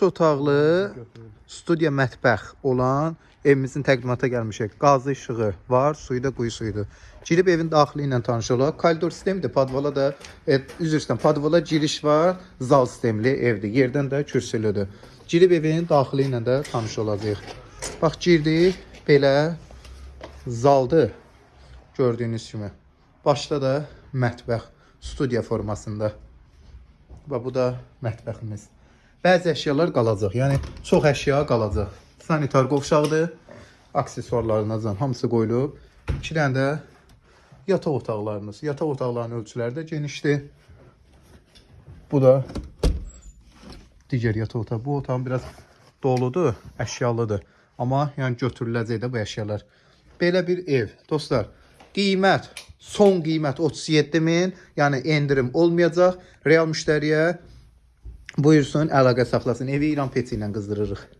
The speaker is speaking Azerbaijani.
Otaqlı studiya mətbəx olan evimizin təqdimata gəlmişik. Qazı işığı var, suyu da quyu suyudur. Girib evin daxili ilə tanış olaq. Koridor sistemidir. Podvala da üzr istəyirəm. Podvala giriş var. Zal sistemli evdir. Yerdən də kürsülüdür. Girib evin daxili ilə də tanış olacağıq. Bax girdik. Belə zaldır. Gördüyünüz kimi. Başda da mətbəx studiya formasında. Və bu da mətbəximiz. Bəzi əşyalar qalacaq. Yəni çox əşya qalacaq. Sanitar qovşaqdır. Aksesuarlarınızdan hamısı qoyulub. 2 dənə də yataq otaqlarınız. Yataq otaqlarının ölçüləri də genişdir. Bu da digər yataq otağı. Bu otağın biraz doludur, əşyalıdır. Amma yəni götürüləcək də bu əşyalar. Belə bir ev. Dostlar, qiymət, son qiymət 37.000. Yəni endirim olmayacaq. Real müştəriyə buyursun, əlaqə saxlasın. Evi İran peti ilə qızdırırıq.